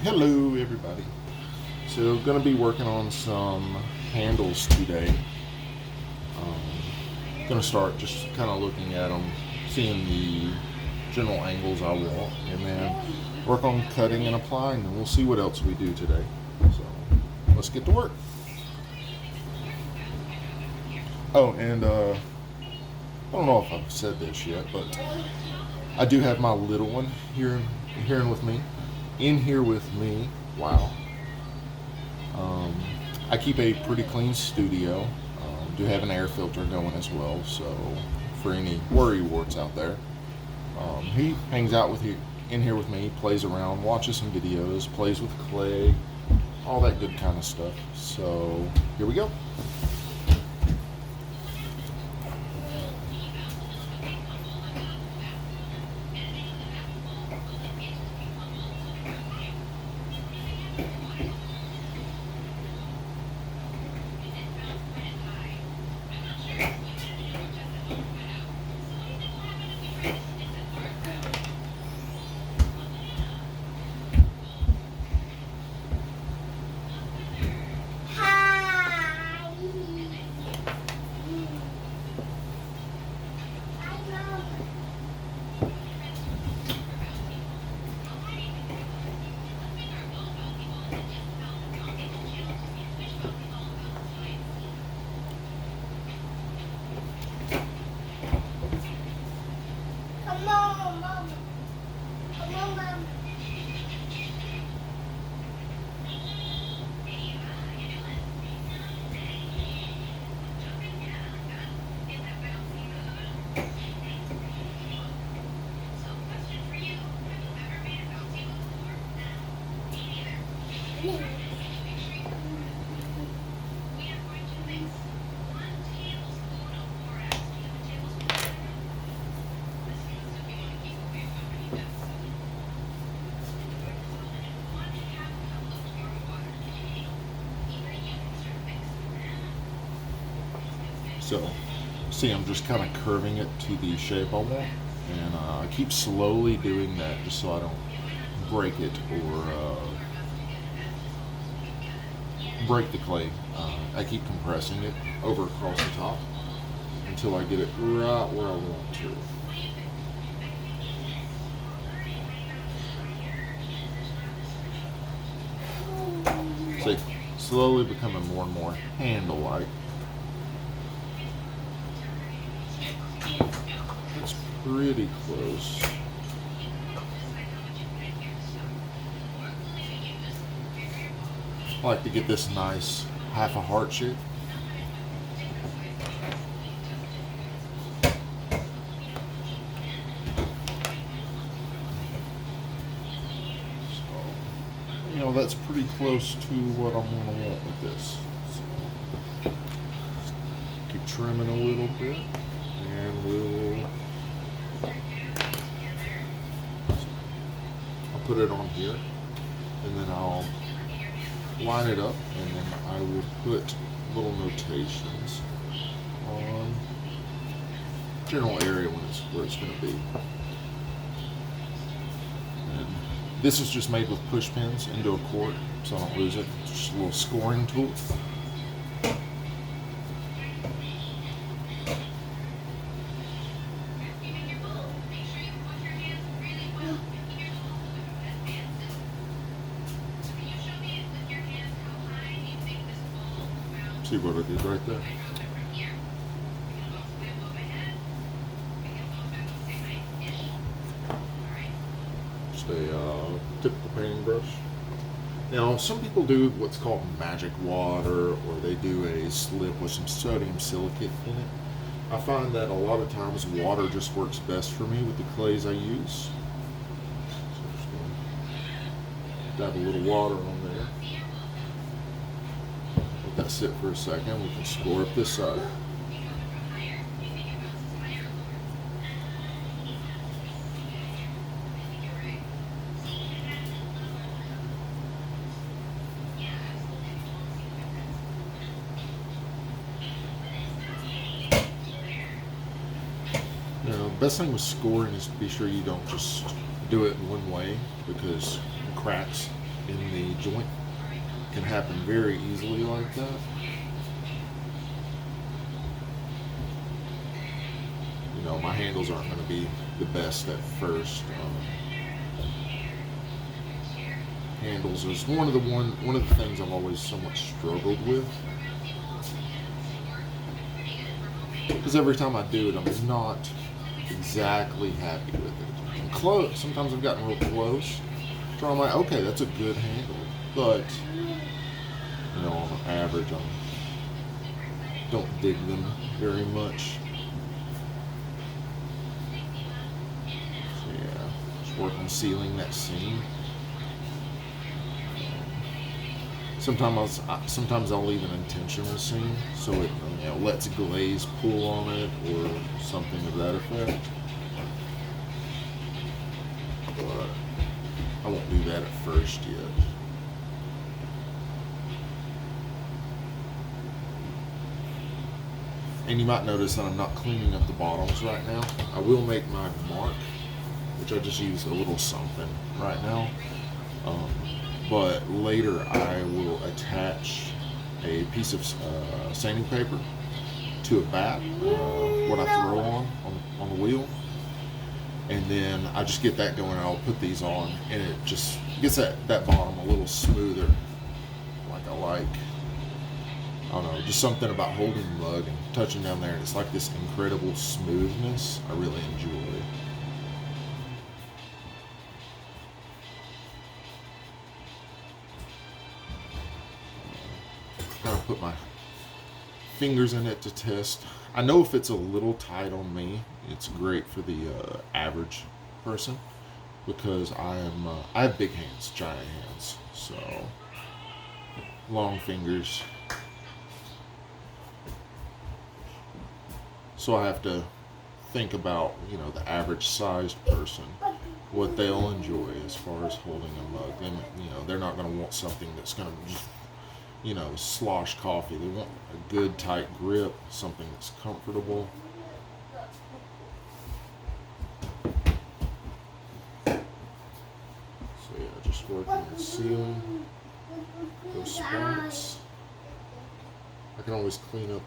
Hello everybody. So gonna be working on some handles today. Gonna start just kind of looking at them, seeing the general angles I want, and then work on cutting and applying, and we'll see what else we do today. So let's get to work. Oh, and I don't know if I've said this yet, but I do have my little one in here with me. Wow. I keep a pretty clean studio. Do have an air filter going as well, so for any worry warts out there, he hangs out in here with me, plays around, watches some videos, plays with clay, all that good kind of stuff. So here we go. Come on, Mom. Come on, Mom. So, see, I'm just kind of curving it to the shape I want, and I keep slowly doing that just so I don't break it or break the clay. I keep compressing it over across the top until I get it right where I want to. See, slowly becoming more and more handle-like. It's pretty close. I like to get this nice half a heart shape. So, that's pretty close to what I'm going to want with this. So, keep trimming a little bit, and I'll put it on here, and then I'll line it up, and then I will put little notations on general area where it's going to be. And this is just made with push pins into a quart, so I don't lose it. Just a little scoring tool. See what I did right there? Just a typical painting brush. Now, some people do what's called magic water, or they do a slip with some sodium silicate in it. I find that a lot of times water just works best for me with the clays I use. So I'm just going to dab a little water on there. Let that sit for a second. We can score up this side. Now, best thing with scoring is to be sure you don't just do it one way, because it cracks in the joint can happen very easily like that. You know, my handles aren't going to be the best at first. Handles is one of the things I've always somewhat struggled with, because every time I do it, I'm not exactly happy with it. I'm close. Sometimes I've gotten real close, so I'm like, okay, that's a good handle, but you know, on average, I don't dig them very much. So yeah, just work on sealing that seam. Sometimes I'll leave an intentional seam so it lets glaze pool on it or something of that effect. But I won't do that at first yet. And you might notice that I'm not cleaning up the bottoms right now. I will make my mark, which I just use a little something right now. But later I will attach a piece of sanding paper to a bat, what I throw on the wheel, and then I just get that going and I'll put these on, and it just gets that bottom a little smoother, like I don't know, just something about holding the mug and touching down there, and it's like this incredible smoothness I really enjoy. Kind of put my fingers in it to test. I know if it's a little tight on me, it's great for the average person, because I have big hands, giant hands, so long fingers. So I have to think about, the average sized person, what they'll enjoy as far as holding a mug. They're not going to want something that's going to just slosh coffee. They want a good tight grip, something that's comfortable. So yeah, just working on sealing those spots. I can always clean up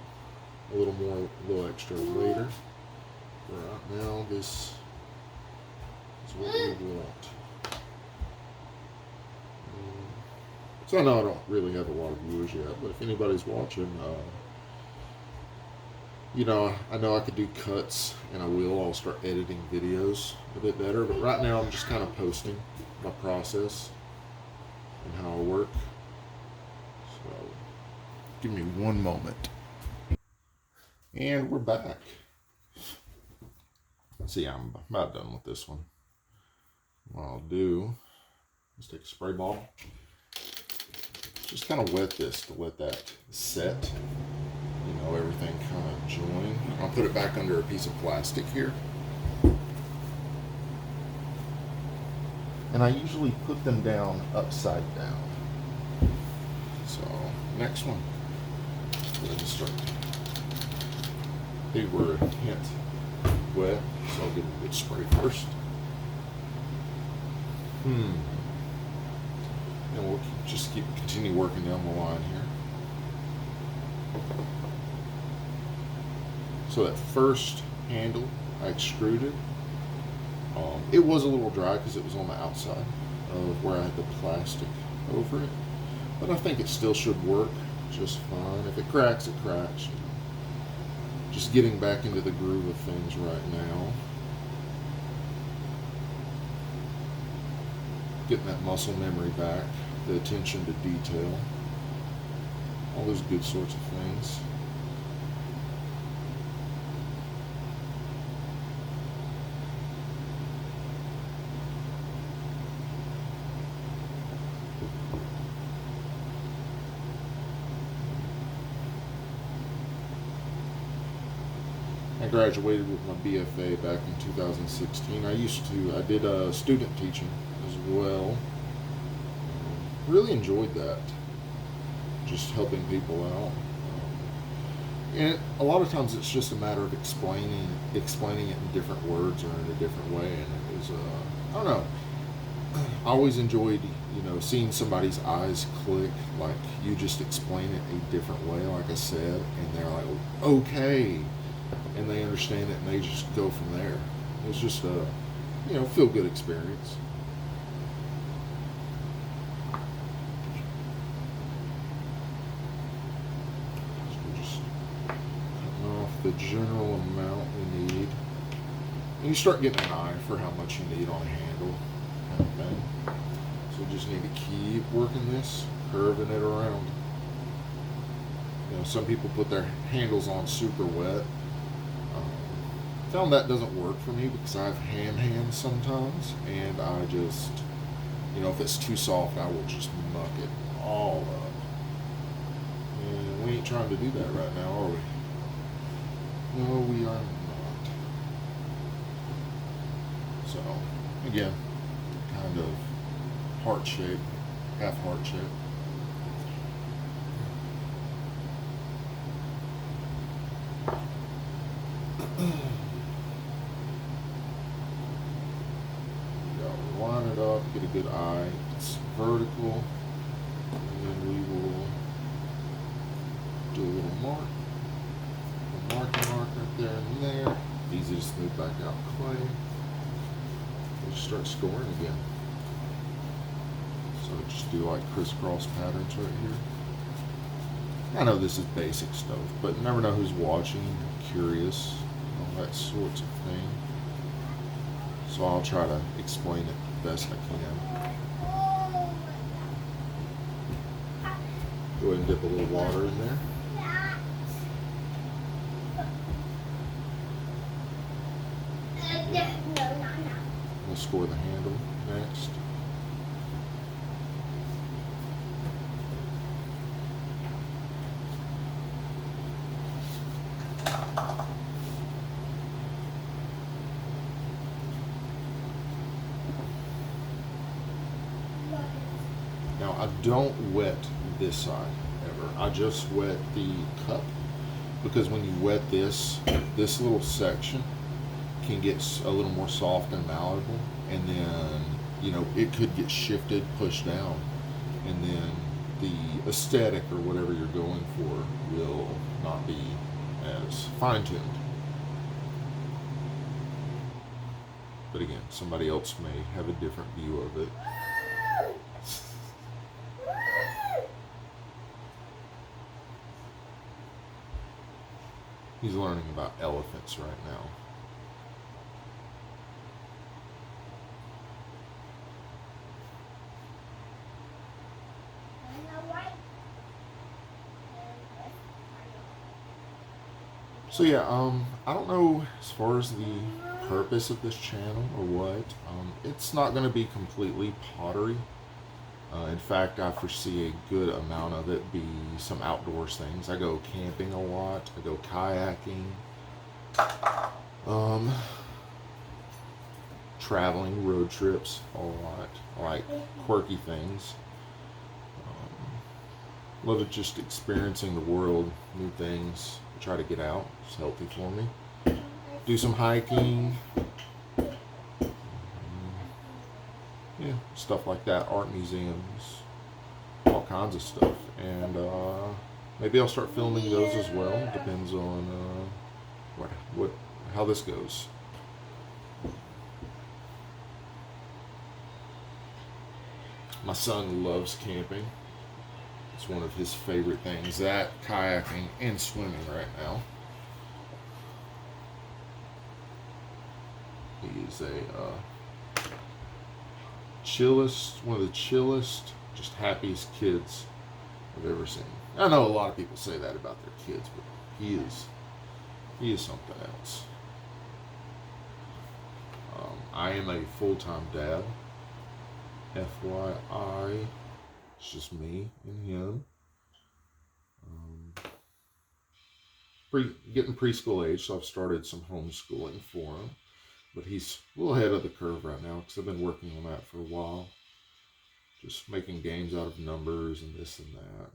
a little extra later. But right now, this is what we want. So I know I don't really have a lot of viewers yet, but if anybody's watching, I know I could do cuts, and I will. I'll start editing videos a bit better, but right now I'm just kind of posting my process and how I work. So give me one moment. And we're back. See, I'm about done with this one. What I'll do is take a spray bottle. Just kind of wet this to let that set. Everything kind of join. I'll put it back under a piece of plastic here. And I usually put them down upside down. So, next one. Let me start. They were a hint wet, so I'll give them a good spray first. And we'll continue working down the line here. So that first handle I extruded, it was a little dry because it was on the outside of where I had the plastic over it, but I think it still should work just fine. If it cracks, it cracks. Just getting back into the groove of things right now. Getting that muscle memory back, the attention to detail, all those good sorts of things. I graduated with my BFA back in 2016. I did student teaching as well. Really enjoyed that. Just helping people out. And a lot of times it's just a matter of explaining it in different words or in a different way. And it was, I don't know. I always enjoyed, seeing somebody's eyes click, like you just explain it a different way, like I said, and they're like, okay, and they understand it, and they just go from there. It's just a, feel good experience. So we're just cutting off the general amount we need, and you start getting an eye for how much you need on a handle, kind of thing. So we just need to keep working this, curving it around. Some people put their handles on super wet. Found that doesn't work for me because I have hand hands sometimes, and I just, if it's too soft, I will just muck it all up. And we ain't trying to do that right now, are we? No, we are not. So, again, kind of heart shape, half heart shape. Line it up, get a good eye. It's vertical, and then we will do a little mark. A mark right there and there. Easy to smooth back out clay. We'll just start scoring again. So just do like crisscross patterns right here. I know this is basic stuff, but you never know who's watching, curious, all that sorts of thing. So I'll try to explain it the best I can. Go ahead and dip a little water in there. We'll score the handle next. Now I don't wet this side ever. I just wet the cup, because when you wet this little section can get a little more soft and malleable, and then it could get shifted, pushed down, and then the aesthetic or whatever you're going for will not be as fine-tuned. But again, somebody else may have a different view of it. He's learning about elephants right now. So yeah, I don't know as far as the purpose of this channel or what. It's not going to be completely pottery. In fact, I foresee a good amount of it be some outdoors things. I go camping a lot. I go kayaking. Traveling, road trips a lot. I like quirky things. Love it, just experiencing the world, new things. Try to get out. It's healthy for me. Do some hiking. Yeah, stuff like that. Art museums. All kinds of stuff. And maybe I'll start filming those as well. Depends on how this goes. My son loves camping. It's one of his favorite things. That, kayaking, and swimming right now. He is one of the chillest, just happiest kids I've ever seen. I know a lot of people say that about their kids, but he is something else. I am a full-time dad. FYI, it's just me and him. Getting preschool age, so I've started some homeschooling for him. But he's a little ahead of the curve right now because I've been working on that for a while. Just making games out of numbers and this and that.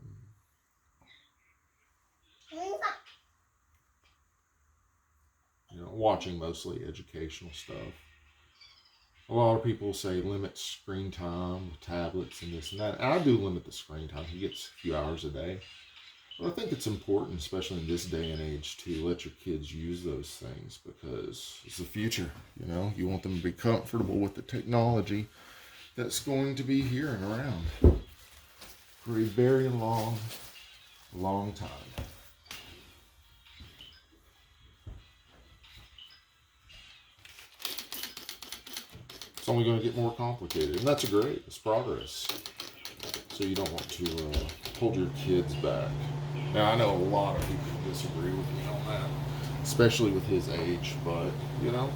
Watching mostly educational stuff. A lot of people say limit screen time with tablets and this and that. And I do limit the screen time. He gets a few hours a day. But I think it's important, especially in this day and age, to let your kids use those things because it's the future. You know, you want them to be comfortable with the technology that's going to be here and around for a very long, long time. It's only going to get more complicated, and that's great. It's progress. So you don't want to hold your kids back. Now I know a lot of people disagree with me on that, especially with his age. But you know,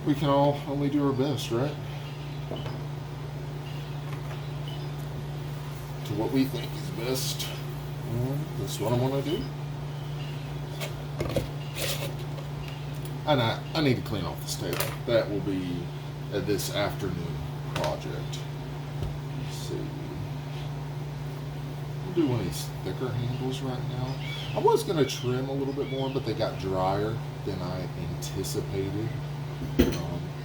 we can all only do our best, right? To what we think is best. That's what I'm gonna do. And I need to clean off this table. That will be this afternoon project. Let's see. We'll do one of these thicker handles right now. I was going to trim a little bit more, but they got drier than I anticipated.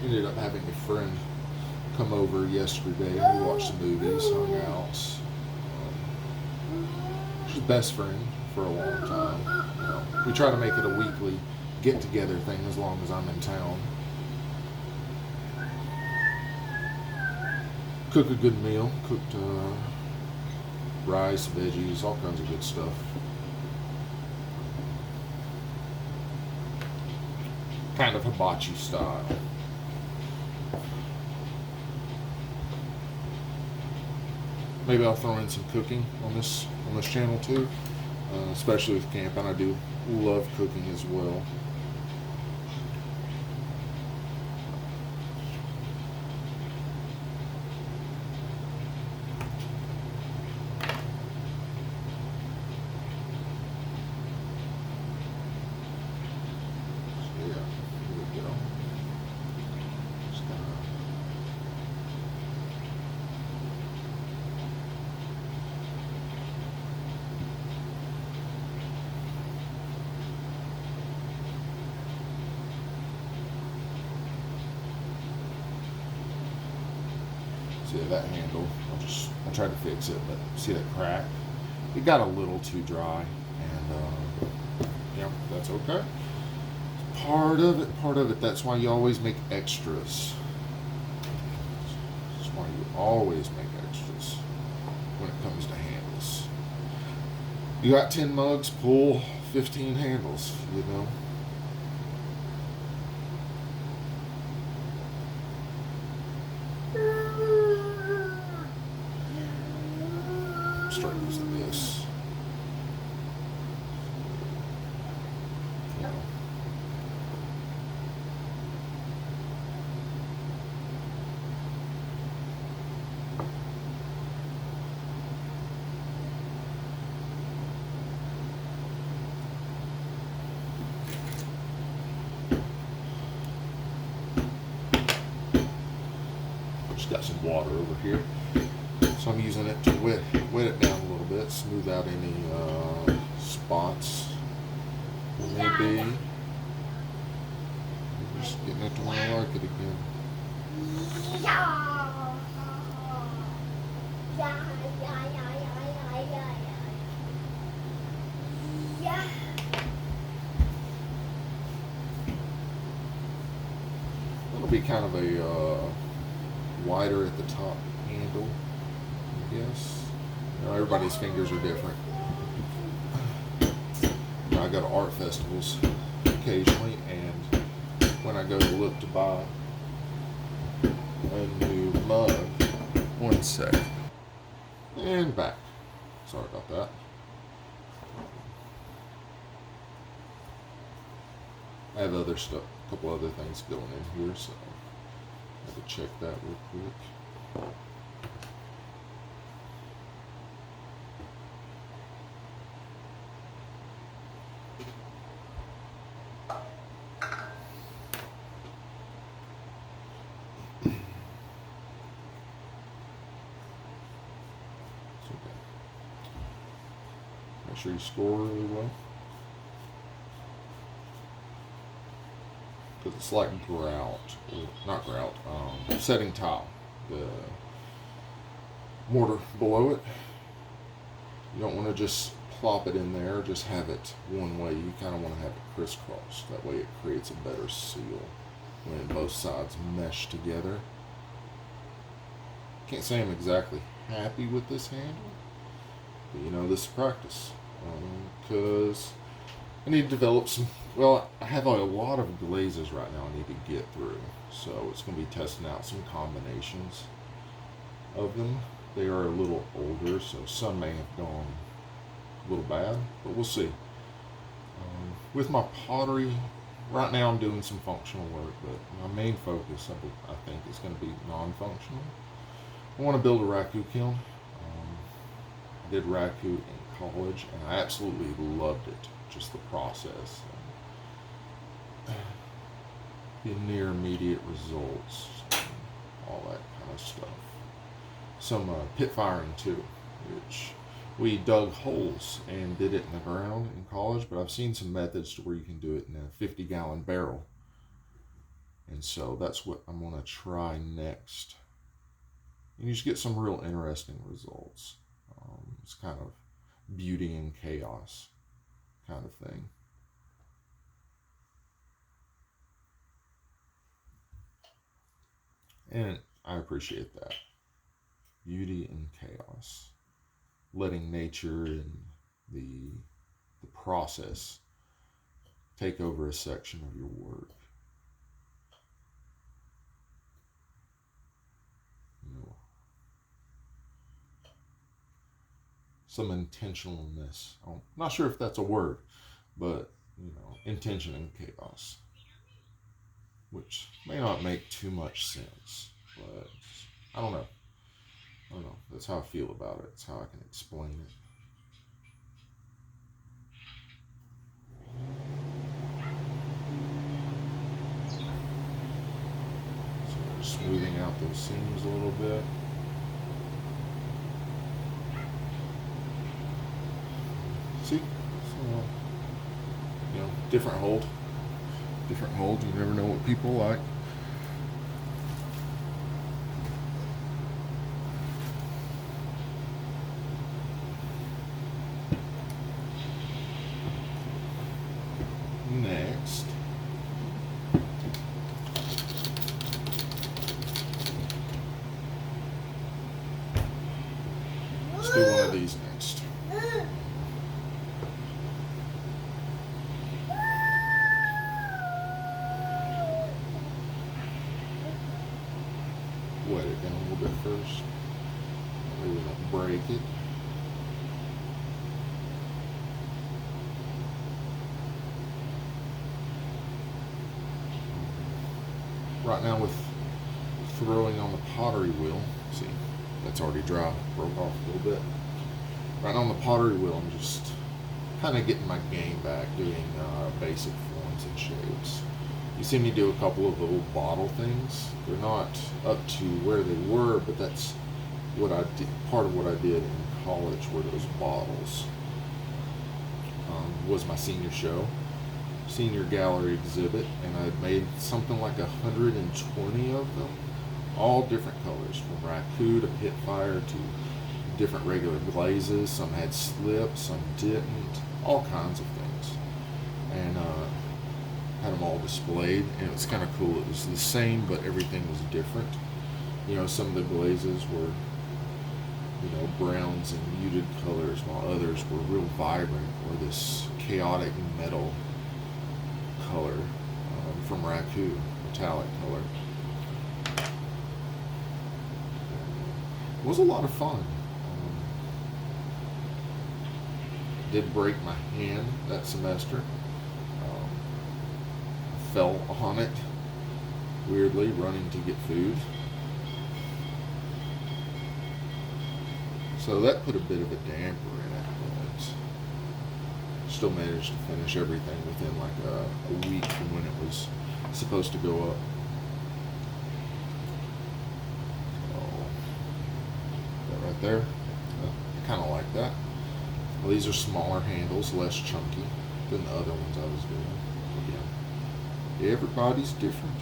Ended up having a friend come over yesterday. We watched some movies, hung out. She's best friend for a long time. You know, we try to make it a weekly get-together thing as long as I'm in town. Cook a good meal. Cooked rice, veggies, all kinds of good stuff. Kind of hibachi style. Maybe I'll throw in some cooking on this channel too, especially with camping. I do love cooking as well. See that handle, I tried to fix it, but see that crack? It got a little too dry, and yeah, that's okay. Part of it. That's why you always make extras. That's why you always make extras when it comes to handles. You got 10 mugs, pull 15 handles, you know. Start using this. Just got some water over here, so I'm using it to wet it down a little bit, smooth out any spots there may be. Just getting it to where I like it again. It'll be kind of a wider at the top handle, I guess. You know, everybody's fingers are different. I go to art festivals occasionally, and when I go to look to buy a new mug, one sec, and back. Sorry about that. I have other stuff, a couple other things going in here, so I have to check that real quick. Make sure you score really well. because it's like grout, or not grout, setting tile. The mortar below it, you don't want to just plop it in there, just have it one way. You kind of want to have it crisscross. That way it creates a better seal when both sides mesh together. Can't say I'm exactly happy with this handle, but you know, this is practice. Because I need to develop some. Well, I have a lot of glazes right now I need to get through, so it's going to be testing out some combinations of them. They are a little older, so some may have gone a little bad, but we'll see. With my pottery, right now I'm doing some functional work, but my main focus, I think, is going to be non-functional. I want to build a raku kiln. I did raku in college, and I absolutely loved it. Just the process, the near immediate results, all that kind of stuff. Some pit firing too, which we dug holes and did it in the ground in college, but I've seen some methods to where you can do it in a 50-gallon barrel. And so that's what I'm going to try next. And you just get some real interesting results. It's kind of beauty and chaos kind of thing. And I appreciate that. Beauty and chaos. Letting nature and the process take over a section of your work. You know, some intentionalness. I'm not sure if that's a word, but you know, intention and chaos, which may not make too much sense, but I don't know. I don't know. That's how I feel about it. It's how I can explain it. So we're smoothing out those seams a little bit. See? So, you know, different hold. Different hold. You never know what people like. Next, let's do one of these next. Wet it down a little bit first. Maybe not break it. Right now with throwing on the pottery wheel, see, that's already dry, broke off a little bit. Right on the pottery wheel, I'm just kind of getting my game back, doing basic forms and shapes. You see me do a couple of little bottle things. They're not up to where they were, but that's what I did, part of what I did in college were those bottles. Was my senior gallery exhibit, and I made something like 120 of them, all different colors, from raku to pit fire to different regular glazes. Some had slip, some didn't, all kinds of things, and had them all displayed, and it was kind of cool. It was the same, but everything was different. You know, some of the glazes were, you know, browns and muted colors, while others were real vibrant, or this chaotic metal color from raku, metallic color. It was a lot of fun. Did break my hand that semester. Fell on it, weirdly, running to get food. So that put a bit of a damper in it, but still managed to finish everything within like a week from when it was supposed to go up. So, that right there, I kind of like that. Well, these are smaller handles, less chunky than the other ones I was doing. Again, Everybody's different.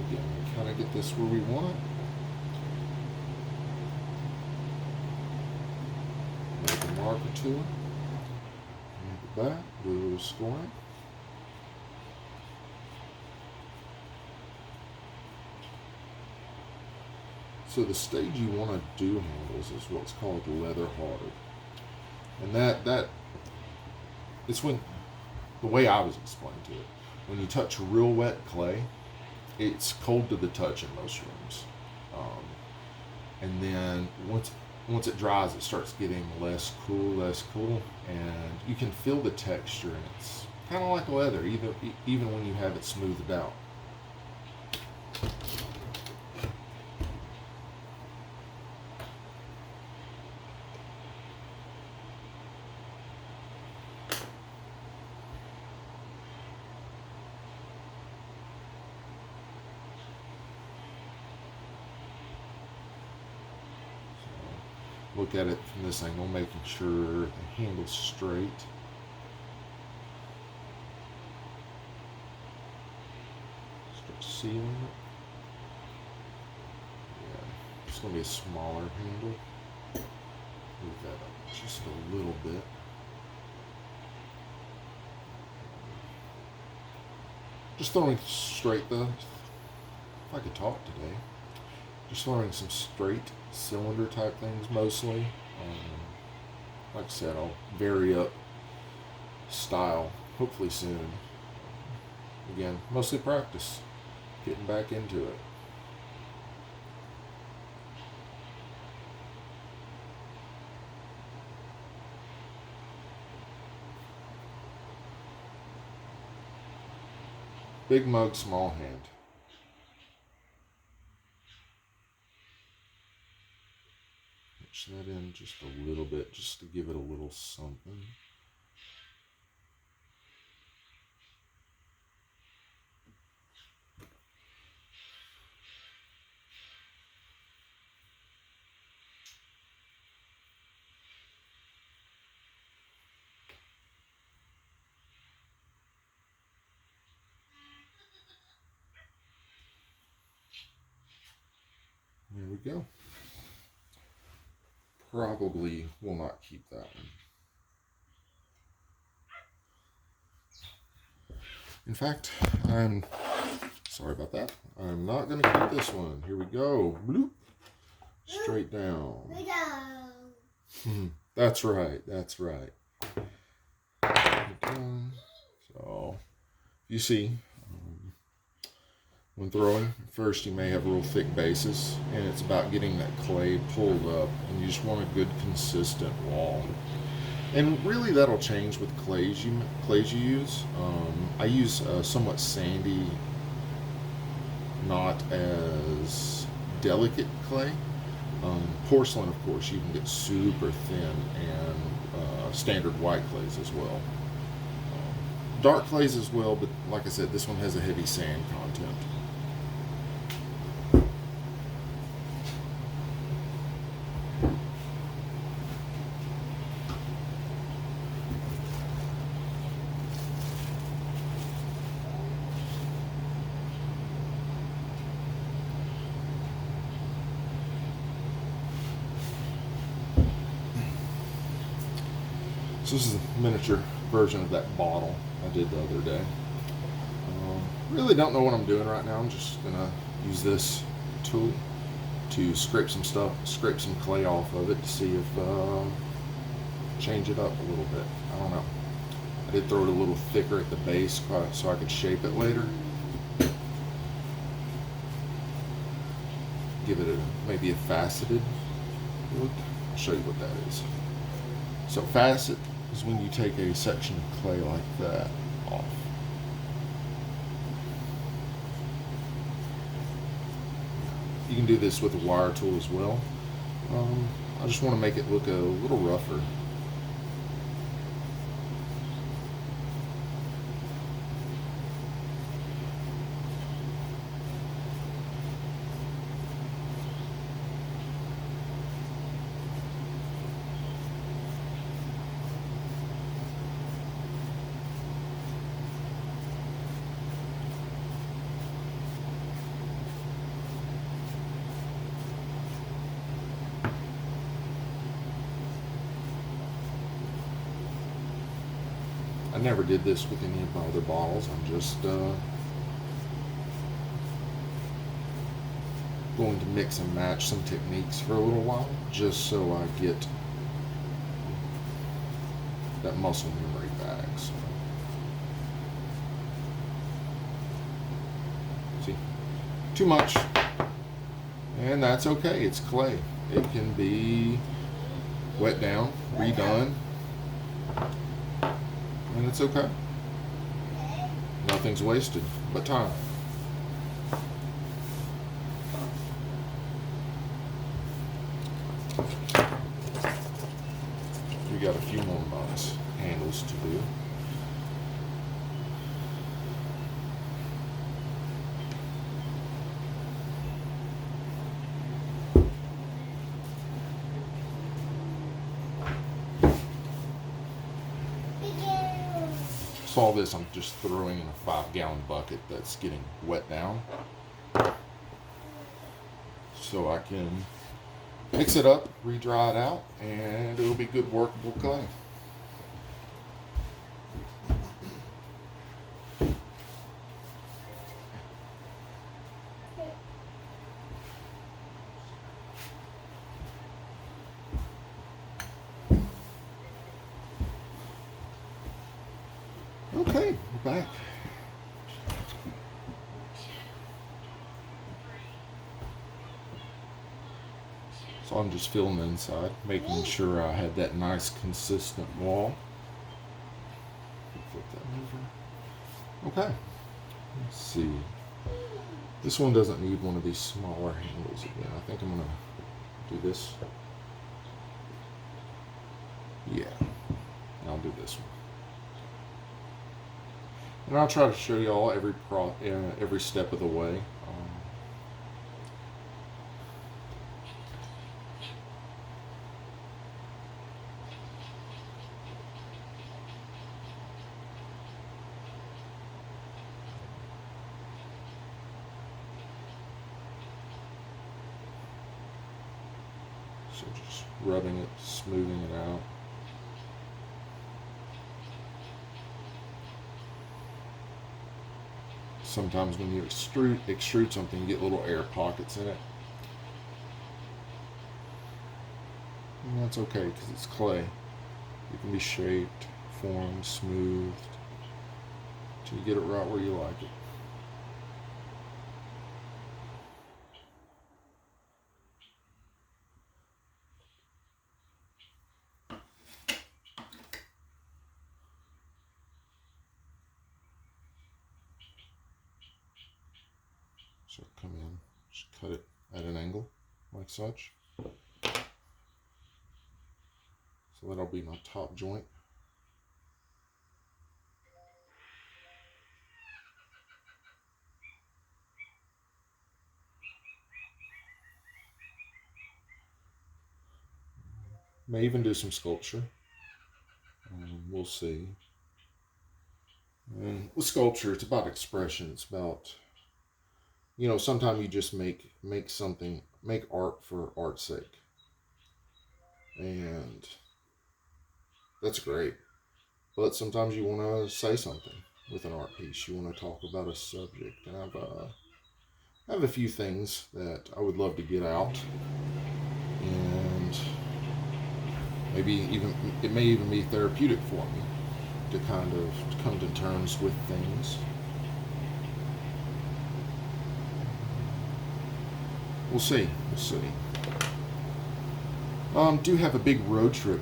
Again, kind of get this where we want it. Make a marker to it. Make it back. Do a little scoring. So the stage you want to do handles is what's called leather hard, and that it's when the way I was explained to it, when you touch real wet clay, it's cold to the touch in most rooms, and then once it dries, it starts getting less cool, and you can feel the texture, and it's kind of like leather, even when you have it smoothed out. Look at it from this angle, making sure the handle's straight. Start sealing it. Yeah, it's going to be a smaller handle. Move that up just a little bit. Just throwing straight if I could talk today. Just throwing some straight cylinder type things mostly. Like I said, I'll vary up style hopefully soon. Again, mostly practice, getting back into it. Big mug, small hand. Push that in just a little bit, just to give it a little something. There we go. Probably will not keep that one. In fact, I'm sorry about that. I'm not going to keep this one. Here we go. Bloop. Straight down. That's right. That's right. So, you see, when throwing, first you may have real thick bases, and it's about getting that clay pulled up, and you just want a good consistent wall. And really that'll change with clays you use. I use somewhat sandy, not as delicate clay. Porcelain, of course, you can get super thin, and standard white clays as well. Dark clays as well, but like I said, this one has a heavy sand content. So this is a miniature version of that bottle I did the other day. Really don't know what I'm doing right now. I'm just gonna use this tool to scrape some clay off of it to see if change it up a little bit. I don't know. I did throw it a little thicker at the base so I could shape it later. Give it maybe a faceted look. I'll show you what that is. So facet is when you take a section of clay like that off. You can do this with a wire tool as well. I just want to make it look a little rougher. never did this with any of my other bottles. I'm just going to mix and match some techniques for a little while, just so I get that muscle memory back. So. See, too much, and that's okay. It's clay. It can be wet down, redone, and it's okay. Nothing's wasted but time. We got a few more months handles to do. So all this I'm just throwing in a 5-gallon bucket that's getting wet down, so I can mix it up, re-dry it out, and it'll be good workable clay. Okay, we're back. So I'm just filling the inside, making sure I had that nice consistent wall. Flip that over. Okay, let's see. This one doesn't need one of these smaller handles again. I think I'm gonna do this. Yeah, I'll do this one. And I'll try to show you all every step of the way. So just rubbing it, smoothing it out. Sometimes when you extrude something, you get little air pockets in it. And that's okay because it's clay. It can be shaped, formed, smoothed, till you get it right where you like it. So come in, just cut it at an angle, like such. So that'll be my top joint. May even do some sculpture. We'll see. And with sculpture, it's about expression. It's about, sometimes you just make art for art's sake. And that's great. But sometimes you want to say something with an art piece. You want to talk about a subject. And I have a few things that I would love to get out. And it may even be therapeutic for me to kind of come to terms with things. We'll see. Do have a big road trip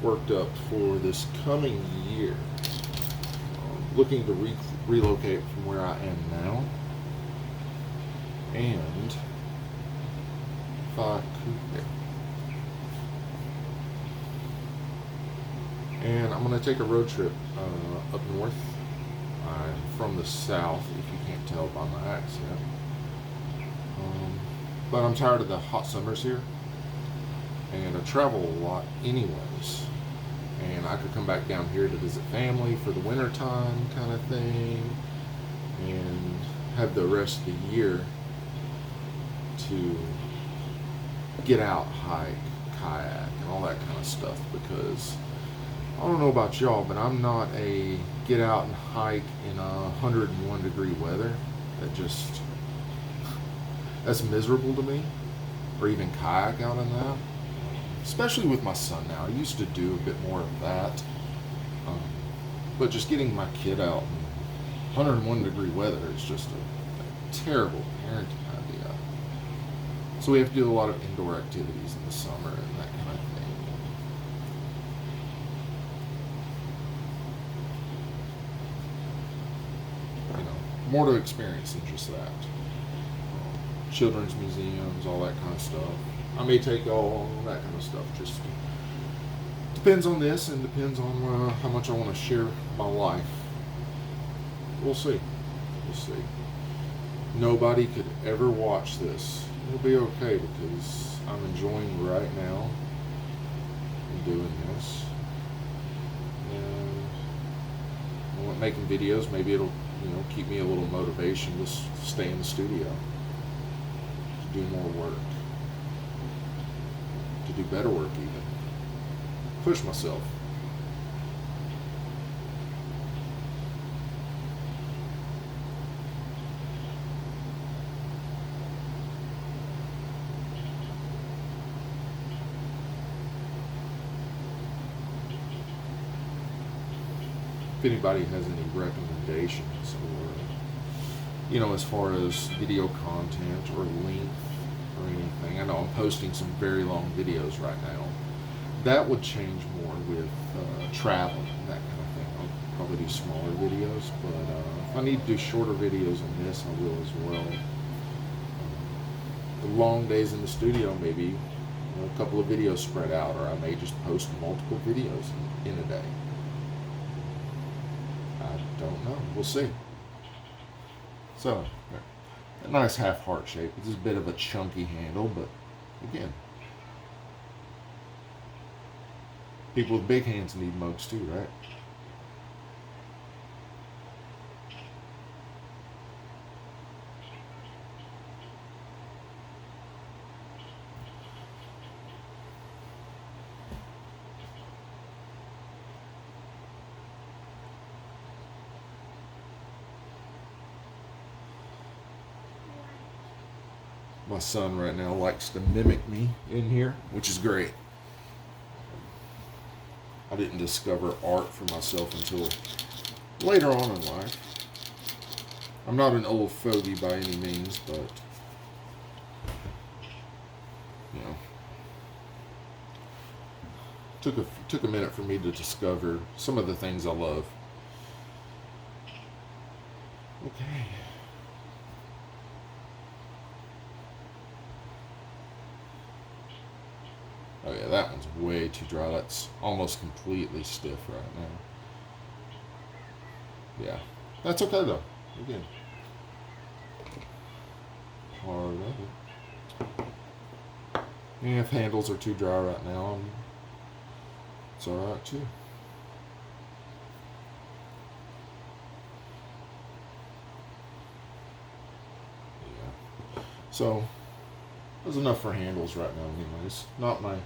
worked up for this coming year. Looking to relocate from where I am now. And if I could, and I'm going to take a road trip up north. I'm from the south, if you can't tell by my accent. But I'm tired of the hot summers here. And I travel a lot anyways. And I could come back down here to visit family for the winter time kind of thing. And have the rest of the year to get out, hike, kayak, and all that kind of stuff, because I don't know about y'all, but I'm not a get out and hike in 101-degree weather. That just, that's miserable to me. Or even kayak out in that. Especially with my son now. I used to do a bit more of that. Um, but just getting my kid out in 101-degree weather is just a terrible parenting idea. So we have to do a lot of indoor activities in the summer and that kind of thing. You know, more to experience than just that. Children's museums, all that kind of stuff. I may take all that kind of stuff. Just depends on this and depends on how much I want to share my life. We'll see. We'll see. Nobody could ever watch this. It'll be okay because I'm enjoying right now doing this. And making videos, maybe it'll keep me a little motivation to stay in the studio, to do more work, to do better work even. Push myself. If anybody has any recommendations or, as far as video content or length or anything, I know I'm posting some very long videos right now. That would change more with traveling and that kind of thing. I'll probably do smaller videos, but if I need to do shorter videos on this, I will as well. The long days in the studio, maybe a couple of videos spread out, or I may just post multiple videos in a day. I don't know. We'll see. So, a nice half heart shape. It's a bit of a chunky handle, but again, people with big hands need mugs too, right? My son right now likes to mimic me in here, which is great. I didn't discover art for myself until later on in life. I'm not an old fogey by any means, but took a minute for me to discover some of the things I love. Okay. Oh yeah, that one's way too dry. That's almost completely stiff right now. Yeah, that's okay though. Again, part of it. Yeah, if handles are too dry right now, it's alright too. Yeah. So, that's enough for handles right now anyways. Not my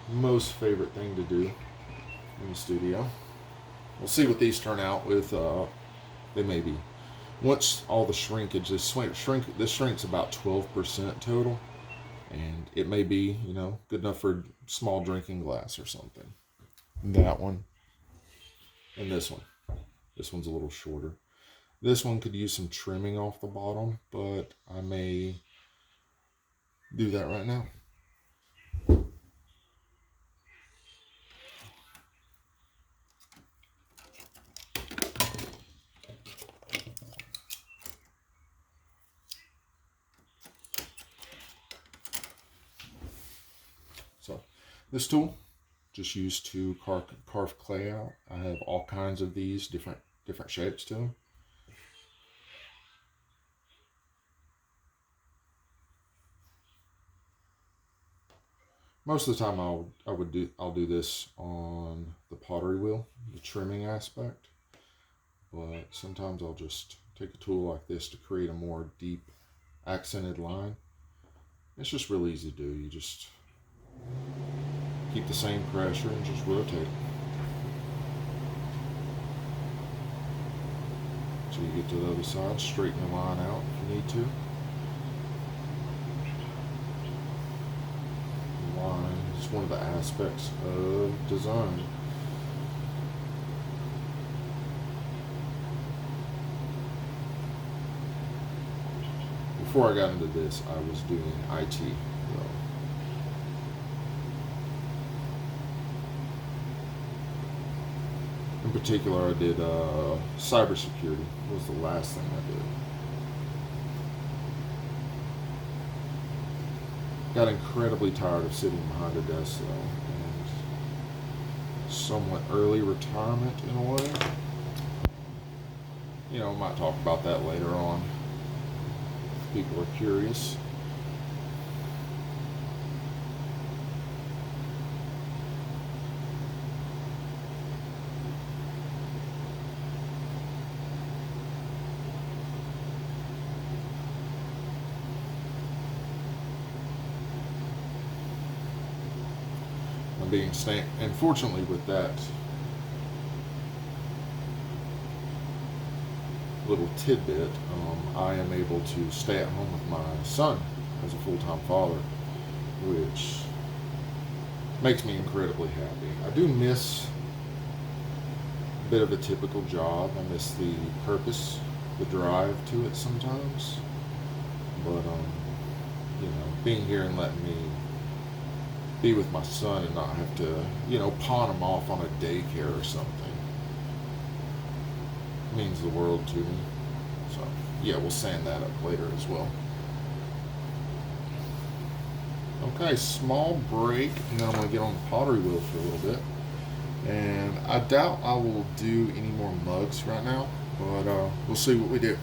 most favorite thing to do in the studio. We'll see what these turn out with. They may be. Once all the shrinkage, this shrinks about 12% total. And it may be, good enough for a small drinking glass or something. That one. And this one. This one's a little shorter. This one could use some trimming off the bottom, but I may do that right now. So, this tool, just used to carve clay out. I have all kinds of these, different shapes to them. Most of the time I'll do this on the pottery wheel, the trimming aspect. But sometimes I'll just take a tool like this to create a more deep accented line. It's just real easy to do. You just keep the same pressure and just rotate. So you get to the other side, straighten the line out if you need to. The line is one of the aspects of design. Before I got into this, I was doing IT, though. In particular, I did cybersecurity. Was the last thing I did. Got incredibly tired of sitting behind a desk, though, and somewhat early retirement in a way. You know, might talk about that later on. If people are curious. And fortunately with that little tidbit, I am able to stay at home with my son as a full-time father, which makes me incredibly happy. I do miss a bit of a typical job. I miss the purpose, the drive to it sometimes, but you know, being here and letting me be with my son and not have to, you know, pawn him off on a daycare or something means the world to me. So yeah, we'll sand that up later as well. Okay, small break, and then I'm going to get on the pottery wheel for a little bit. And I doubt I will do any more mugs right now, but we'll see what we do.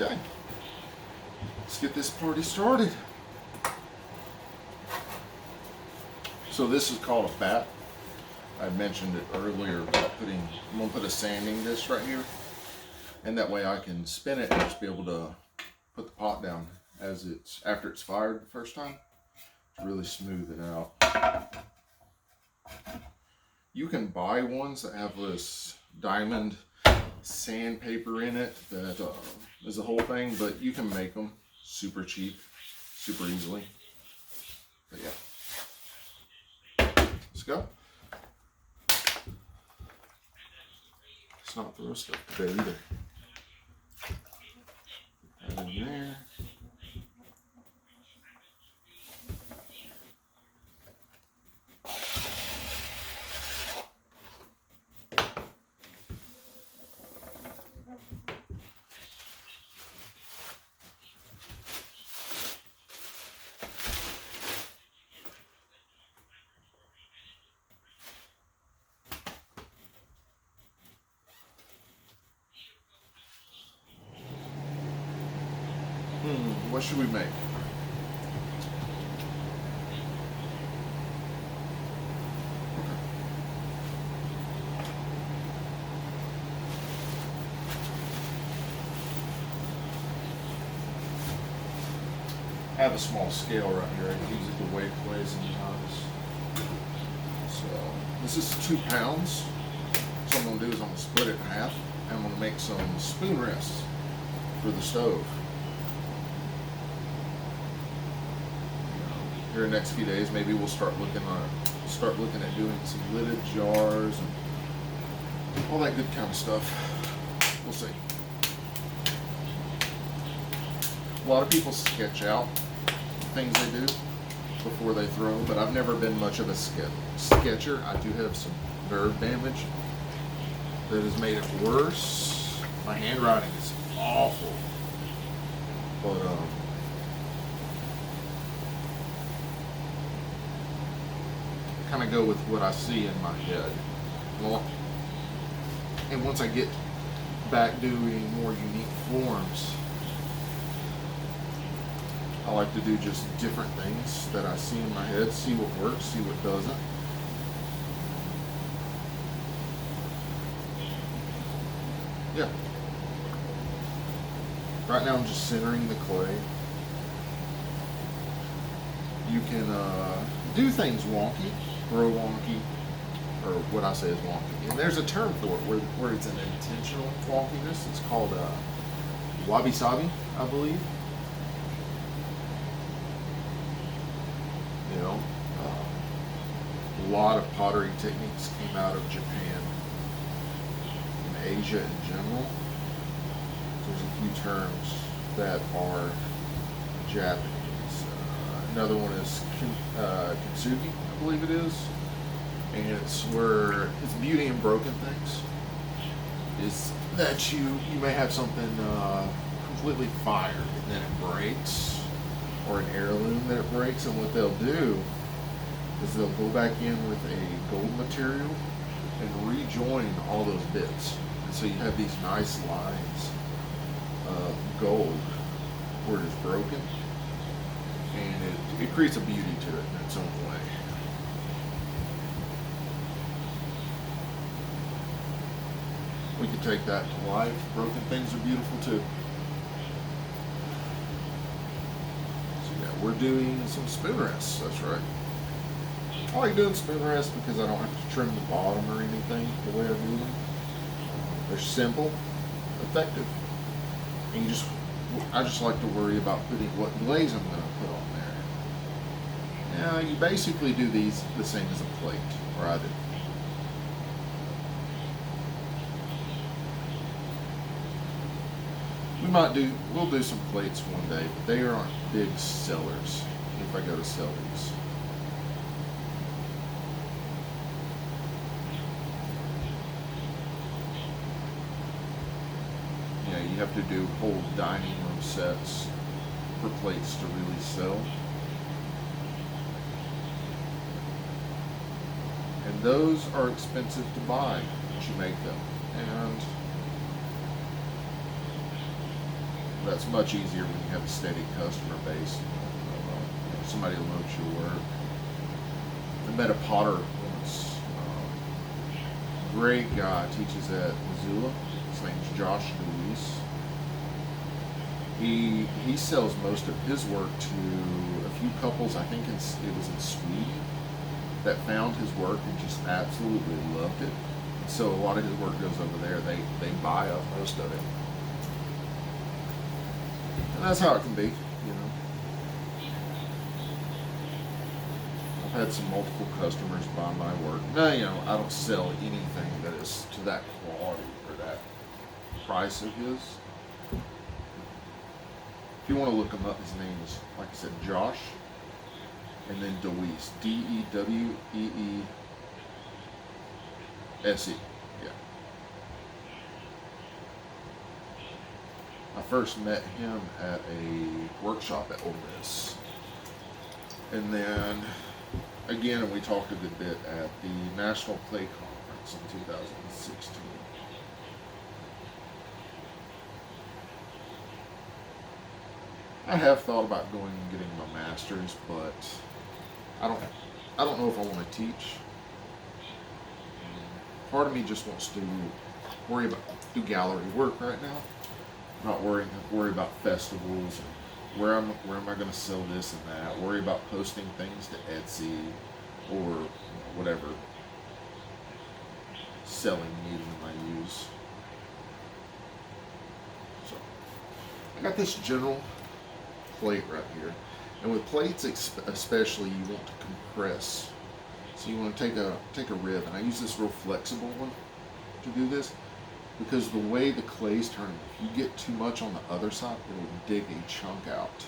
Okay, let's get this party started. So this is called a bat. I mentioned it earlier about I'm gonna put a sanding disc right here, and that way I can spin it and just be able to put the pot down after it's fired the first time to really smooth it out. You can buy ones that have this diamond sandpaper in it that is the whole thing, but you can make them super cheap, super easily. But yeah, let's go. It's not throw stuff there either. Add in there. What should we make? I have a small scale right here. I use it to weigh clay sometimes. So this is 2 pounds. So what I'm going to do is I'm going to split it in half, and I'm going to make some spoon rests for the stove. Here in the next few days, maybe we'll start looking at doing some lidded jars and all that good kind of stuff. We'll see. A lot of people sketch out things they do before they throw them, but I've never been much of a sketcher. I do have some nerve damage that has made it worse. My handwriting is awful, but kind of go with what I see in my head. And once I get back doing more unique forms, I like to do just different things that I see in my head, see what works, see what doesn't. Yeah. Right now I'm just centering the clay. you can do things wonky, grow wonky, or what I say is wonky. And there's a term for it where it's an intentional wonkiness. It's called wabi sabi, I believe. You know, a lot of pottery techniques came out of Japan and Asia in general. There's a few terms that are Japanese. Another one is kintsugi, I believe it is, and it's where it's beauty in broken things. Is that you may have something completely fired and then it breaks, or an heirloom that it breaks, and what they'll do is they'll go back in with a gold material and rejoin all those bits, and so you have these nice lines of gold where it is broken, and it creates a beauty to it in its own way. We could take that to life. Broken things are beautiful too. So yeah, we're doing some spoon rests, that's right. I like doing spoon rests because I don't have to trim the bottom or anything the way I do them. They're simple, effective. And I just like to worry about putting what glaze I'm going to put on there. Now, you basically do these the same as a plate, or I do. We'll do some plates one day, but they aren't big sellers if I go to sell these. Yeah, you have to do whole dining room sets for plates to really sell. And those are expensive to buy once you make them. And that's much easier when you have a steady customer base. Somebody who knows your work. I met a potter once. Great guy, teaches at Missoula. His name's Josh Luis. He sells most of his work to a few couples, I think it was in Sweden, that found his work and just absolutely loved it. So a lot of his work goes over there. They buy up most of it. And that's how it can be, you know. I've had some multiple customers buy my work. Now, you know, I don't sell anything that is to that quality or that price of his. If you want to look him up, his name is, like I said, Josh, and then Deweese, Deweese. Yeah. I first met him at a workshop at Ole Miss. And then, again, we talked a good bit at the National Clay Conference in 2016. I have thought about going and getting my master's, but I don't know if I want to teach. Part of me just wants to do gallery work right now. Not worry about festivals and where am I going to sell this and that. Worry about posting things to Etsy or whatever selling medium I use. So I got this general plate right here, and with plates especially, you want to compress. So you want to take a rib, and I use this real flexible one to do this, because the way the clay's turning, if you get too much on the other side, it'll dig a chunk out,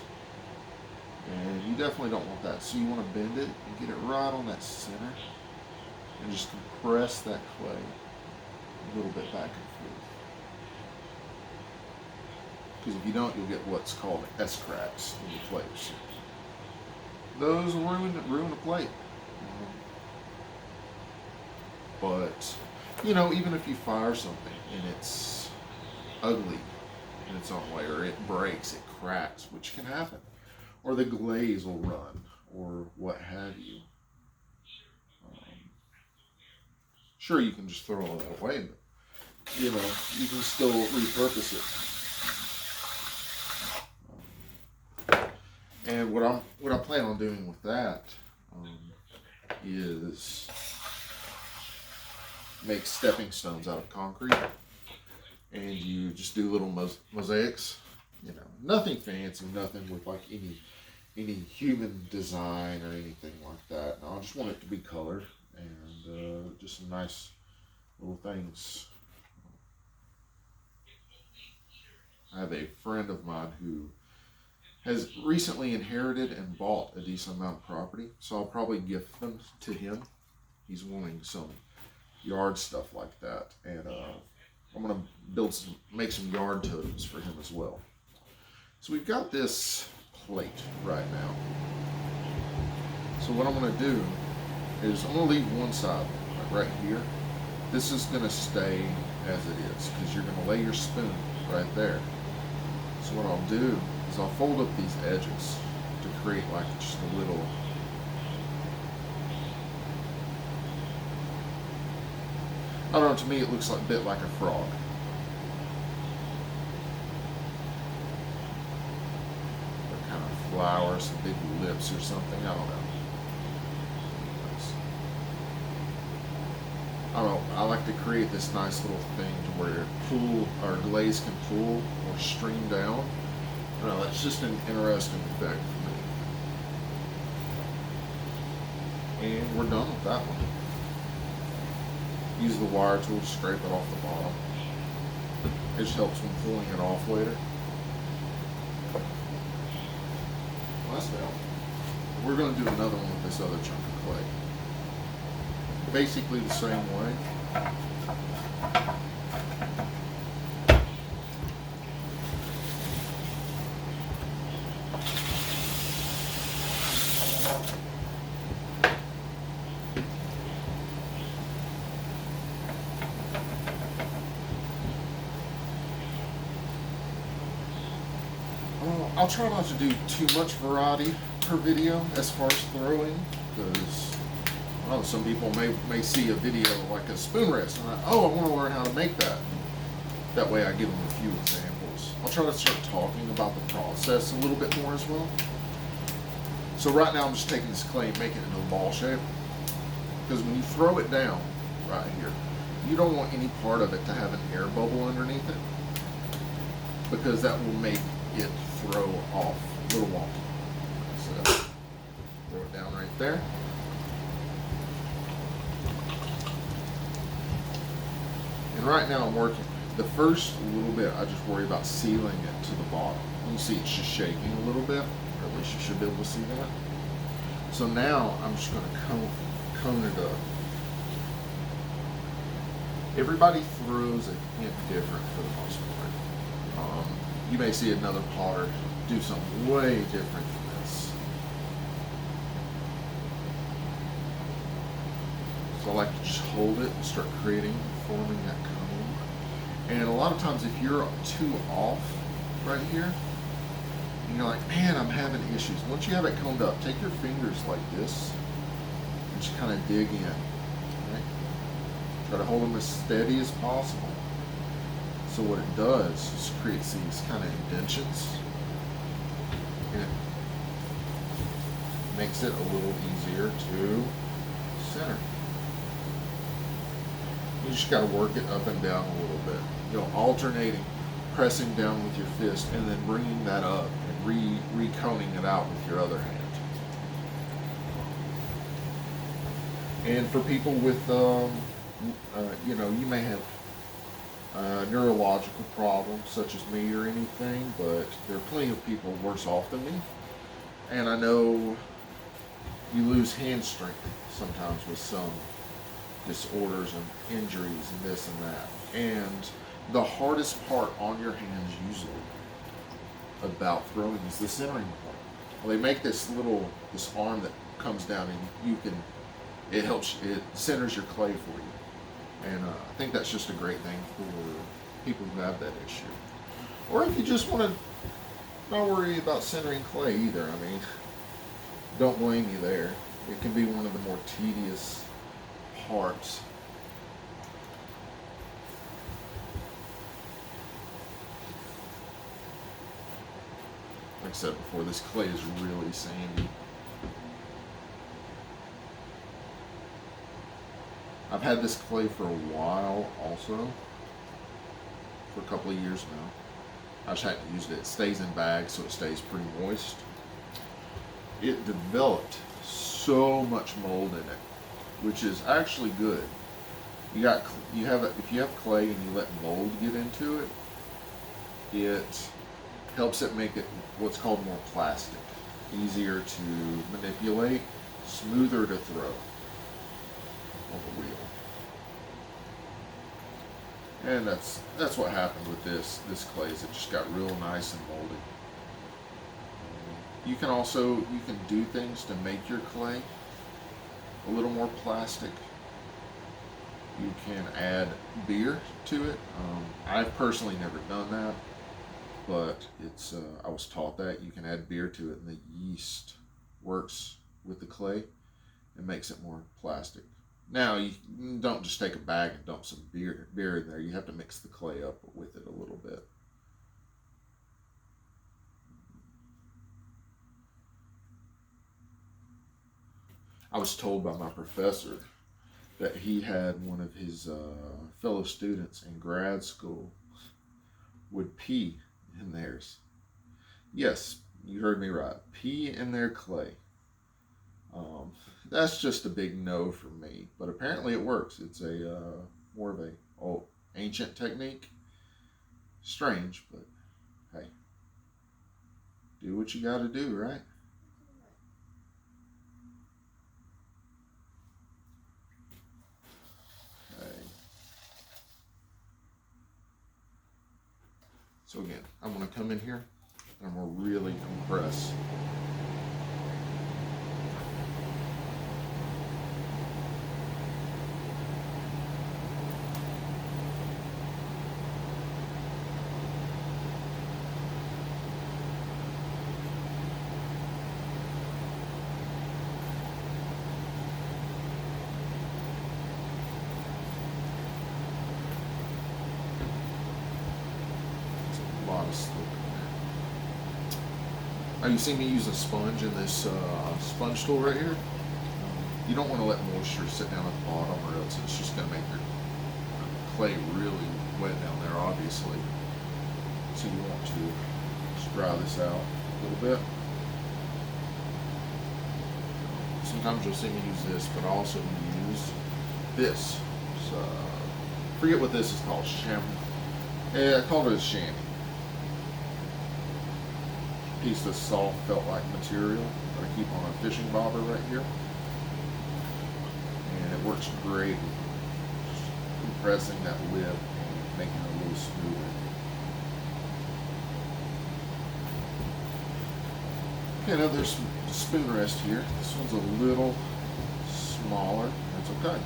and you definitely don't want that. So you want to bend it and get it right on that center, and just compress that clay a little bit back and forth. Because if you don't, you'll get what's called S-cracks in your plates. Those will ruin a plate. But, you know, even if you fire something and it's ugly in its own way, or it breaks, it cracks, which can happen, or the glaze will run, or what have you. Sure, you can just throw all that away, but, you know, you can still repurpose it. And what I plan on doing with that is make stepping stones out of concrete, and you just do little mosaics. You know, nothing fancy, nothing with like any human design or anything like that. No, I just want it to be color and just some nice little things. I have a friend of mine who has recently inherited and bought a decent amount of property, so I'll probably gift them to him. He's wanting some yard stuff like that, and I'm gonna make some yard totems for him as well. So we've got this plate right now. So what I'm gonna do is I'm gonna leave one side right here. This is gonna stay as it is because you're gonna lay your spoon right there. So what I'll do is I'll fold up these edges to create like just a little I don't know, to me it looks like a bit like a frog. Or kind of flowers, some big lips or something, I don't know. I don't know, I like to create this nice little thing to where pool or glaze can pool or stream down. I don't know, that's just an interesting effect for me. And we're done with that one. Use the wire tool to scrape it off the bottom. It just helps when pulling it off later. Well, that's about. We're going to do another one with this other chunk of clay. Basically the same way. I'll try not to do too much variety per video as far as throwing, because I know some people may see a video like a spoon rest and I want to learn how to make that. That way I give them a few examples. I'll try to start talking about the process a little bit more as well. So right now I'm just taking this clay and making it into a ball shape, because when you throw it down right here, you don't want any part of it to have an air bubble underneath it, because that will make it throw off a little wonky. So throw it down right there. And right now I'm working. The first little bit I just worry about sealing it to the bottom. You see it's just shaking a little bit, or at least you should be able to see that. So now I'm just going to cone it up. Everybody throws a hint different for the most part. You may see another potter do something way different than this. So I like to just hold it and start forming that cone. And a lot of times if you're too off right here, and you're like, man, I'm having issues. Once you have it coned up, take your fingers like this and just kind of dig in. Right? Try to hold them as steady as possible. So what it does is creates these kind of indentions, and it makes it a little easier to center. You just got to work it up and down a little bit. Alternating, pressing down with your fist, and then bringing that up and re-coning it out with your other hand. And for people with, you may have neurological problems such as me or anything, but there are plenty of people worse off than me. And I know you lose hand strength sometimes with some disorders and injuries and this and that. And the hardest part on your hands usually about throwing is the centering point. Well, they make this arm that comes down and it centers your clay for you. And I think that's just a great thing for people who have that issue. Or if you just want to not worry about centering clay either. I mean, don't blame you there. It can be one of the more tedious parts. Like I said before, this clay is really sandy. I've had this clay for a while also, for a couple of years now. I just haven't used it. It stays in bags, so it stays pretty moist. It developed so much mold in it, which is actually good. If you have clay and you let mold get into it, it helps it make it what's called more plastic, easier to manipulate, smoother to throw on the wheel. And that's what happened with this clay, is it just got real nice and moldy. You can do things to make your clay a little more plastic. You can add beer to it. I've personally never done that, but I was taught that you can add beer to it, and the yeast works with the clay and makes it more plastic. Now, you don't just take a bag and dump some beer in there. You have to mix the clay up with it a little bit. I was told by my professor that he had one of his fellow students in grad school would pee in theirs. Yes, you heard me right. Pee in their clay. That's just a big no for me, but apparently it works. It's a more of a ancient technique. Strange, but hey, do what you got to do, right? Okay. So again, I'm going to come in here and I'm going to really compress. Now you see me use a sponge in this sponge tool right here. You don't want to let moisture sit down at the bottom, or else it's just going to make your clay really wet down there, obviously. So you want to just dry this out a little bit. Sometimes you'll see me use this, but I also use this. So, forget what this is called. I called it a chamois. Piece of soft felt-like material that I keep on a fishing bobber right here, and it works great just compressing that lip and making it a little smoother. Okay, now there's some spoon rest here. This one's a little smaller. That's okay.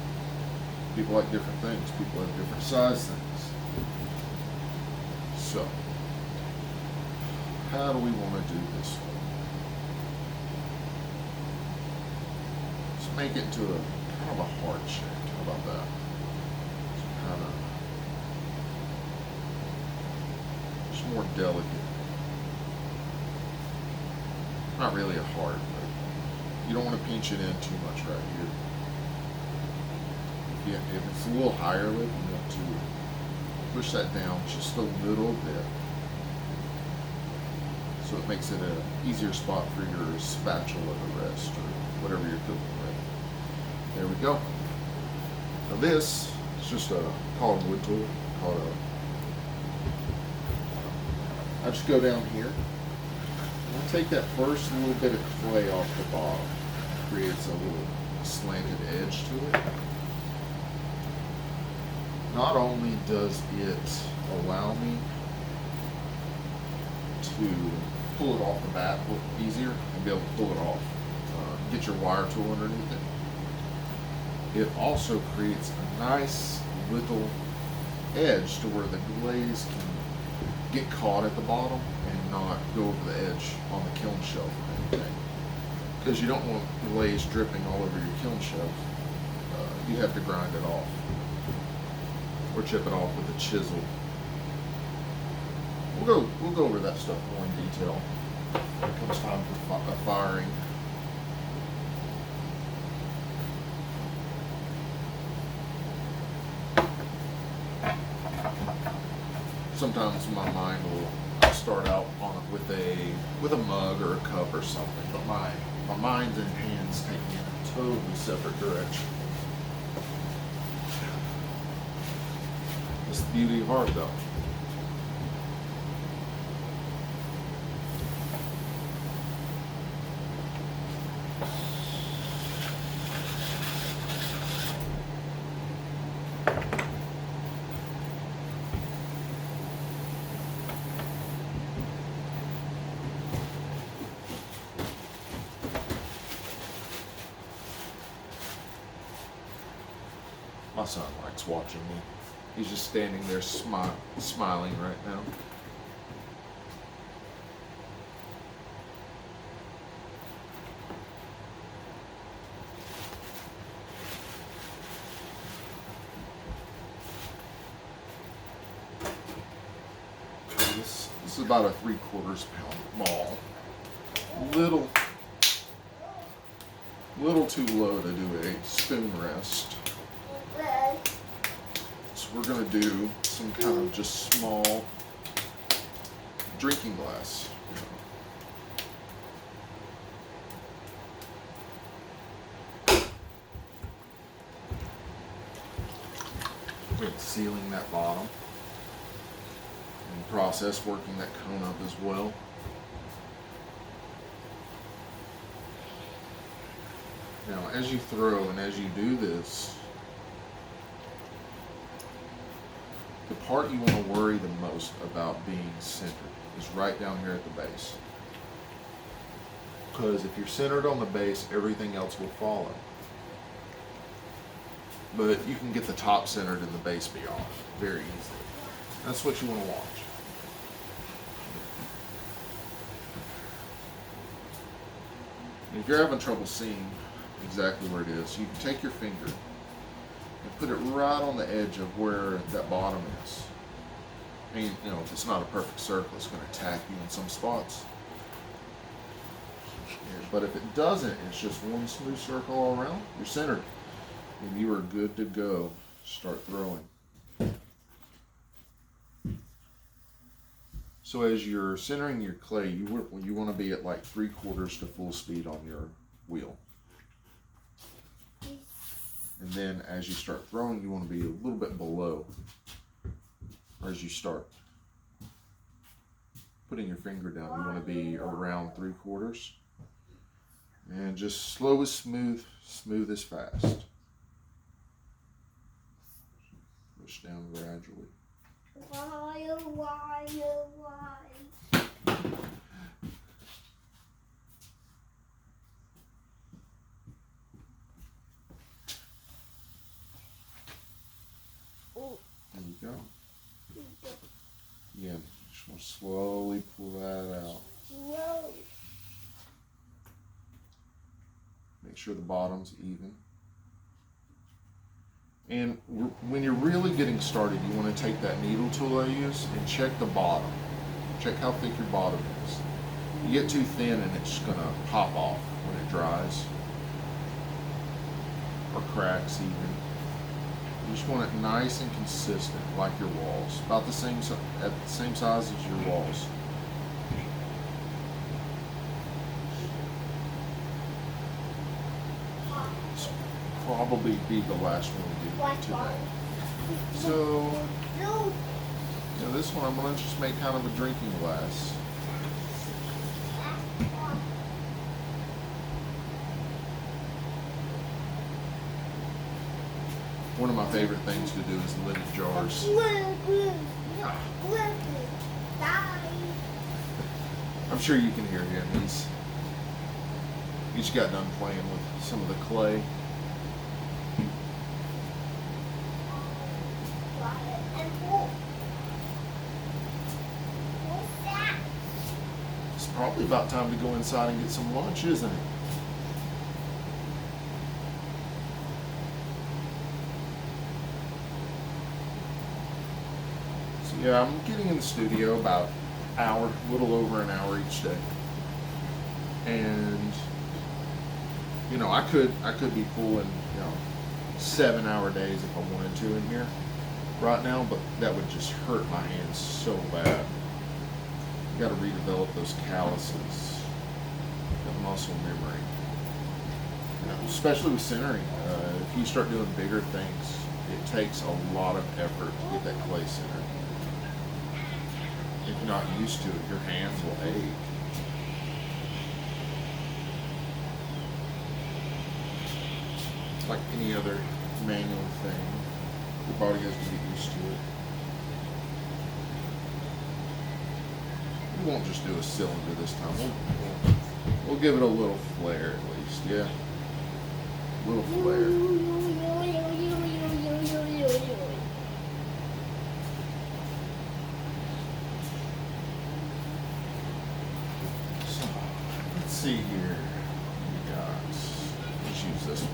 People like different things. People have different size things. So, how do we want to do this one? Let's make it into a kind of a heart shape. How about that? So kind of just more delicate. Not really a heart, but you don't want to pinch it in too much right here. If it's a little higher lip, you want to push that down just a little bit, so it makes it an easier spot for your spatula to rest, or whatever you're cooking with. There we go. Now this is just a wood tool. I just go down here. I'll take that first little bit of clay off the bottom. It creates a little slanted edge to it. Not only does it allow me to pull it off the bat a little easier and be able to pull it off, get your wire tool underneath it, it also creates a nice little edge to where the glaze can get caught at the bottom and not go over the edge on the kiln shelf or anything. Because you don't want glaze dripping all over your kiln shelf. You have to grind it off or chip it off with a chisel. We'll go over that stuff more in detail when it comes time for firing. Sometimes my mind I'll start out on it with a mug or a cup or something, but my mind and hands take me in a totally separate direction. It's the beauty of art, though. My son likes watching me. He's just standing there smiling right now. This is about a 3/4 pound ball. Little too low to do a spoon rest. So we're going to do some kind of just small drinking glass. We're sealing that bottom. In the process, working that cone up as well. Now, as you throw and as you do this, the part you want to worry the most about being centered is right down here at the base. Because if you're centered on the base, everything else will follow. But you can get the top centered and the base be off very easily. That's what you want to watch. And if you're having trouble seeing exactly where it is, you can take your finger and put it right on the edge of where that bottom is. I mean, you know, if it's not a perfect circle, it's going to attack you in some spots. But if it doesn't, it's just one smooth circle all around, you're centered. And you are good to go. Start throwing. So as you're centering your clay, you want to be at like 3/4 to full speed on your wheel. And then as you start throwing, you want to be a little bit below. Or as you start putting your finger down, you want to be around 3/4. And just slow as smooth as fast. Push down gradually. Why? There you go. Again, just want to slowly pull that out. No. Make sure the bottom's even. And when you're really getting started, you want to take that needle tool I use and check the bottom. Check how thick your bottom is. You get too thin and it's going to pop off when it dries. Or cracks even. You just want it nice and consistent, like your walls. About the same at the same size as your walls. Probably be the last one we do today. So, you know, this one I'm going to just make kind of a drinking glass. One of my favorite things to do is lidded jars. I'm sure you can hear him. He's got done playing with some of the clay. It's probably about time to go inside and get some lunch, isn't it? So yeah, I'm getting in the studio about an hour, a little over an hour each day. And I could be pulling 7-hour days if I wanted to in here right now, but that would just hurt my hands so bad. You got to redevelop those calluses, the muscle memory. Especially with centering. If you start doing bigger things, it takes a lot of effort to get that clay centered. If you're not used to it, your hands will ache. Like any other manual thing, your body has to get used to it. We won't just do a cylinder this time. We'll give it a little flare at least, yeah. A little flare. So, let's see here. Let's use this one.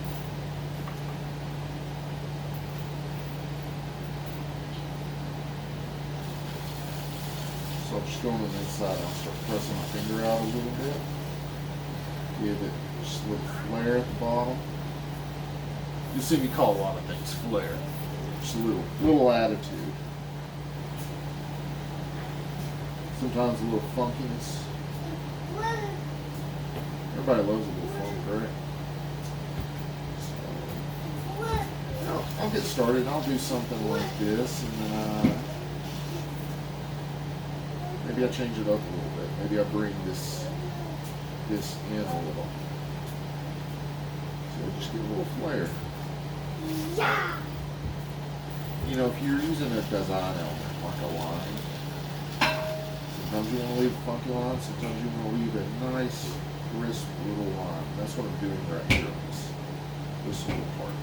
So I'll just go on the inside and I'll start pressing my finger out a little bit. Give it just a little flare at the bottom. You'll see me call a lot of things flare. Just a little attitude. Sometimes a little funkiness. Everybody loves a little funk, right? So, I'll get started. I'll do something like this, and then maybe I change it up a little bit. Maybe I bring this in a little. So just get a little flare. Yeah. If you're using a design element like a line, sometimes you want to leave a funky line, sometimes you want to leave a nice, crisp little line. That's what I'm doing right here on this little part.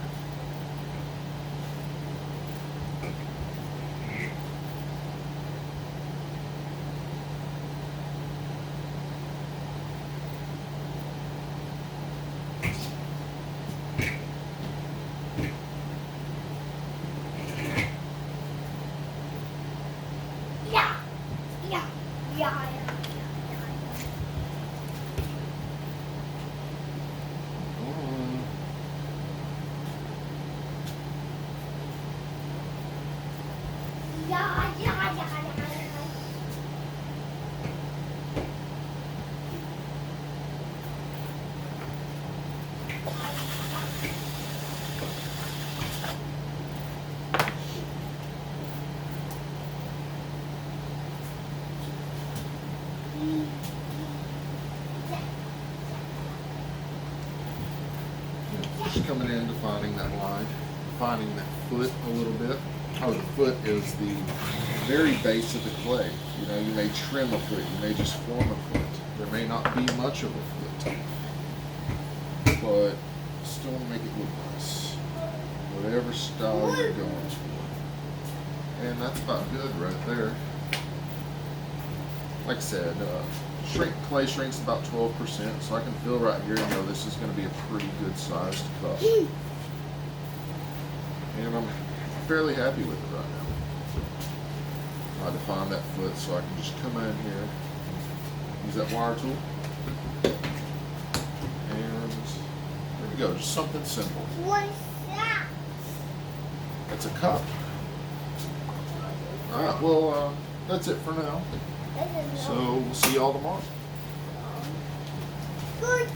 Just coming in, defining that line, defining that foot a little bit. Oh, the foot is the very base of the clay. You may trim a foot, you may just form a foot. There may not be much of a foot, but still want to make it look nice. Whatever style you're going for. And that's about good right there. Like I said, clay shrinks about 12%, so I can feel right here and know this is going to be a pretty good sized cup. And I'm fairly happy with it right now. I define that foot so I can just come in here, use that wire tool, and there we go, just something simple. What's that? It's a cup. Alright, well, that's it for now. So we'll see y'all tomorrow. Good.